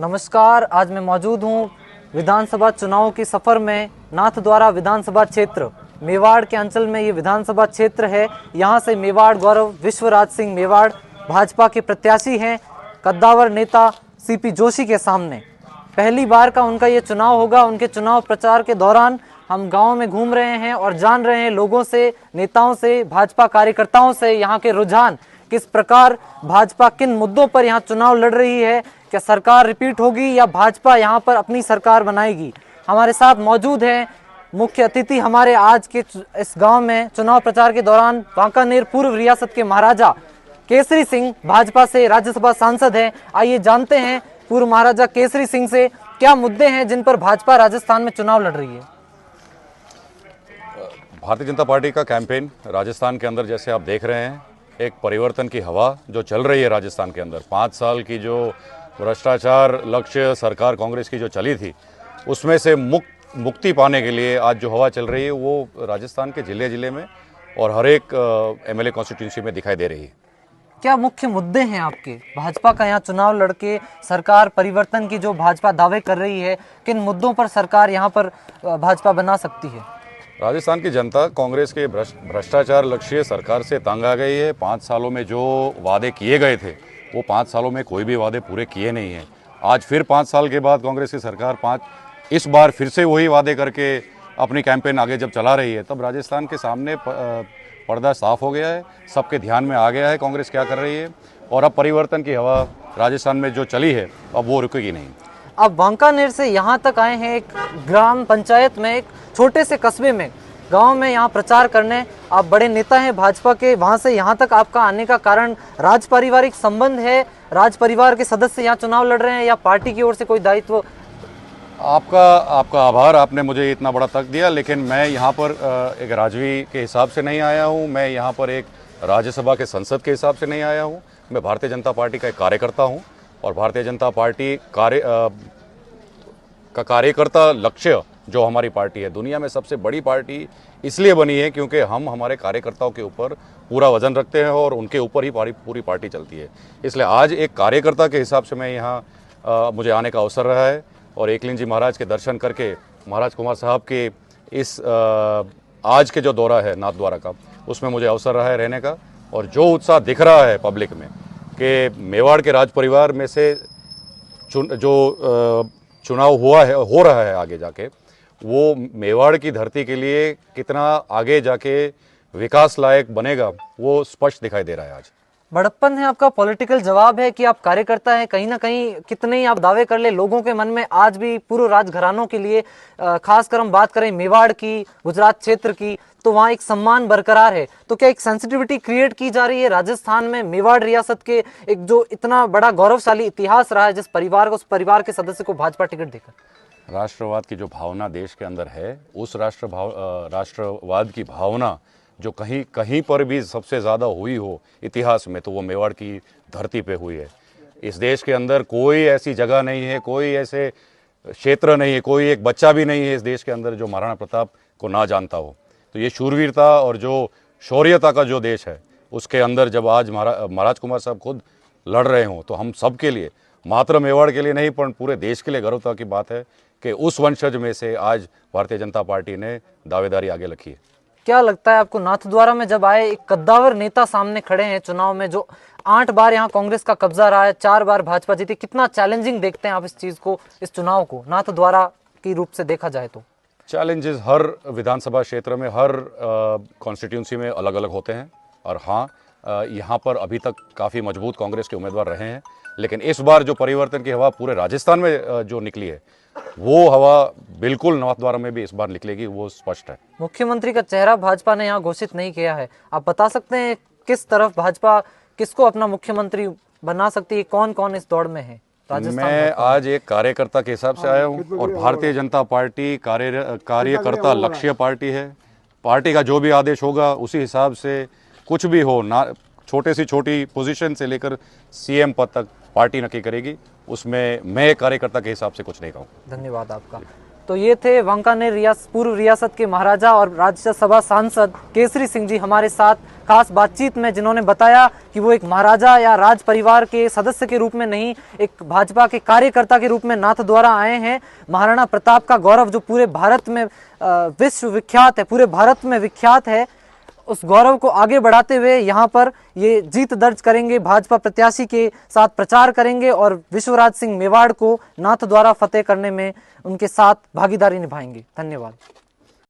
नमस्कार, आज मैं मौजूद हूँ विधानसभा चुनाव की सफ़र में नाथद्वारा विधानसभा क्षेत्र मेवाड़ के अंचल में। ये विधानसभा क्षेत्र है। यहाँ से मेवाड़ गौरव विश्वराज सिंह मेवाड़ भाजपा के प्रत्याशी हैं कद्दावर नेता सीपी जोशी के सामने। पहली बार का उनका ये चुनाव होगा। उनके चुनाव प्रचार के दौरान हम गाँव में घूम रहे हैं और जान रहे हैं लोगों से, नेताओं से, भाजपा कार्यकर्ताओं से यहाँ के रुझान किस प्रकार, भाजपा किन मुद्दों पर यहाँ चुनाव लड़ रही है, क्या सरकार रिपीट होगी या भाजपा यहाँ पर अपनी सरकार बनाएगी। हमारे साथ मौजूद हैं मुख्य अतिथि हमारे आज के इस गांव में चुनाव प्रचार के दौरान वांकानेर पूर्व रियासत के महाराजा केसरी सिंह भाजपा से राज्यसभा सांसद हैं। आइए जानते हैं पूर्व महाराजा केसरी सिंह से क्या मुद्दे हैं जिन पर भाजपा राजस्थान में चुनाव लड़ रही है। भारतीय जनता पार्टी का कैंपेन राजस्थान के अंदर जैसे आप देख रहे हैं, एक परिवर्तन की हवा जो चल रही है राजस्थान के अंदर। 5 साल की जो भ्रष्टाचार लक्ष्य सरकार कांग्रेस की जो चली थी, उसमें से मुक्ति पाने के लिए आज जो हवा चल रही है वो राजस्थान के जिले जिले में और हर एक एमएलए कॉन्स्टिट्यूंसी में दिखाई दे रही है। क्या मुख्य मुद्दे हैं आपके भाजपा का यहाँ चुनाव लड़के सरकार परिवर्तन की जो भाजपा दावे कर रही है, किन मुद्दों पर सरकार यहाँ पर भाजपा बना सकती है। राजस्थान की जनता कांग्रेस के भ्रष्टाचार लक्ष्य सरकार से तंग आ गई है। 5 सालों में जो वादे किए गए थे वो 5 सालों में कोई भी वादे पूरे किए नहीं हैं। आज फिर 5 साल के बाद कांग्रेस की सरकार इस बार फिर से वही वादे करके अपनी कैंपेन आगे जब चला रही है, तब राजस्थान के सामने पर्दा साफ हो गया है। सबके ध्यान में आ गया है कांग्रेस क्या कर रही है और अब परिवर्तन की हवा राजस्थान में जो चली है अब वो रुकेगी नहीं। अब वांकानेर से यहाँ तक आए हैं, एक ग्राम पंचायत में, एक छोटे से कस्बे में, गांव में यहाँ प्रचार करने। आप बड़े नेता हैं भाजपा के, वहाँ से यहाँ तक आपका आने का कारण राज पारिवारिक संबंध है, राज परिवार के सदस्य यहाँ चुनाव लड़ रहे हैं या पार्टी की ओर से कोई दायित्व। आपका आभार, आपने मुझे इतना बड़ा तक दिया, लेकिन मैं यहाँ पर एक राजवी के हिसाब से नहीं आया हूँ। मैं यहाँ पर एक राज्यसभा के संसद के हिसाब से नहीं आया हूँ। मैं भारतीय जनता पार्टी का एक कार्यकर्ता हूँ और भारतीय जनता पार्टी का कार्यकर्ता लक्ष्य जो हमारी पार्टी है, दुनिया में सबसे बड़ी पार्टी इसलिए बनी है क्योंकि हम हमारे कार्यकर्ताओं के ऊपर पूरा वजन रखते हैं और उनके ऊपर ही पूरी पार्टी चलती है। इसलिए आज एक कार्यकर्ता के हिसाब से मैं यहाँ मुझे आने का अवसर रहा है और एकलिंग जी महाराज के दर्शन करके महाराज कुमार साहब के इस आज के जो दौरा है नाथद्वारा का, उसमें मुझे अवसर रहा है रहने का। और जो उत्साह दिख रहा है पब्लिक में कि मेवाड़ के राज परिवार में से जो चुनाव हो रहा है आगे जाके, वो मेवाड़ की धरती के लिए कितना आगे जाके विकास लायक बनेगा वो स्पष्ट दिखाई दे रहा है। आज बड़प्पन है आपका, पॉलिटिकल जवाब है कि आप कार्यकर्ता हैं। कहीं ना कहीं कितने ही आप दावे कर ले, लोगों के मन में आज भी पूर्व राजघरानों के लिए, खासकर हम बात करें मेवाड़ की, गुजरात क्षेत्र की, तो वहाँ एक सम्मान बरकरार है। तो क्या एक सेंसिटिविटी क्रिएट की जा रही है राजस्थान में मेवाड़ रियासत के, एक जो इतना बड़ा गौरवशाली इतिहास रहा है जिस परिवार को, उस परिवार के सदस्य को भाजपा टिकट देकर। राष्ट्रवाद की जो भावना देश के अंदर है, उस राष्ट्रवाद की भावना जो कहीं पर भी सबसे ज़्यादा हुई हो इतिहास में, तो वो मेवाड़ की धरती पे हुई है। इस देश के अंदर कोई ऐसी जगह नहीं है, कोई ऐसे क्षेत्र नहीं है, कोई एक बच्चा भी नहीं है इस देश के अंदर जो महाराणा प्रताप को ना जानता हो। तो ये शूरवीरता और जो शौर्यता का जो देश है, उसके अंदर जब आज महाराज कुमार साहब खुद लड़ रहे हों, तो हम सब के लिए, मात्र मेवाड़ के लिए नहीं पर पूरे देश के लिए गर्वता की बात है कि उस वंशज में से आज भारतीय जनता पार्टी ने दावेदारी आगे रखी है। क्या लगता है आपको, नाथद्वारा में जब आए, एक कद्दावर नेता सामने खड़े हैं चुनाव में, जो 8 बार यहाँ कांग्रेस का कब्जा रहा है, 4 बार भाजपा जीती, कितना चैलेंजिंग देखते हैं आप इस चीज को, इस चुनाव को नाथद्वारा की रूप से देखा जाए तो? चैलेंजेस हर विधानसभा क्षेत्र में, हर कॉन्स्टिट्यूंसी में अलग अलग होते हैं। और हाँ, यहाँ पर अभी तक काफ़ी मजबूत कांग्रेस के उम्मीदवार रहे हैं, लेकिन इस बार जो परिवर्तन की हवा पूरे राजस्थान में जो निकली है, वो हवा बिल्कुल नाथद्वारा में भी इस बार निकलेगी, वो स्पष्ट है। मुख्यमंत्री का चेहरा भाजपा ने यहाँ घोषित नहीं किया है। आप बता सकते हैं किस तरफ भाजपा किसको अपना मुख्यमंत्री बना सकती है, कौन कौन इस दौड़ में है? मैं आज एक कार्यकर्ता के हिसाब से आया हूँ और भारतीय जनता पार्टी कार्यकर्ता लक्ष्य पार्टी है। पार्टी का जो भी आदेश होगा उसी हिसाब से, कुछ भी हो ना, छोटे से छोटी पोजीशन से लेकर सीएम पद तक पार्टी नक्की करेगी, उसमें मैं कार्यकर्ता के हिसाब से कुछ नहीं कहूँ। धन्यवाद आपका। तो ये थे वांकानेर पूर्व रियासत के महाराजा और राज्यसभा सांसद केसरी सिंह जी हमारे साथ खास बातचीत में, जिन्होंने बताया कि वो एक महाराजा या राज परिवार के सदस्य के रूप में नहीं, एक भाजपा के कार्यकर्ता के रूप में नाथद्वारा आए हैं। महाराणा प्रताप का गौरव जो पूरे भारत में विश्व विख्यात है, पूरे भारत में विख्यात है, उस गौरव को आगे बढ़ाते हुए यहाँ पर ये जीत दर्ज करेंगे, भाजपा प्रत्याशी के साथ प्रचार करेंगे और विश्वराज सिंह मेवाड़ को नाथद्वारा फतेह करने में उनके साथ भागीदारी निभाएंगे। धन्यवाद।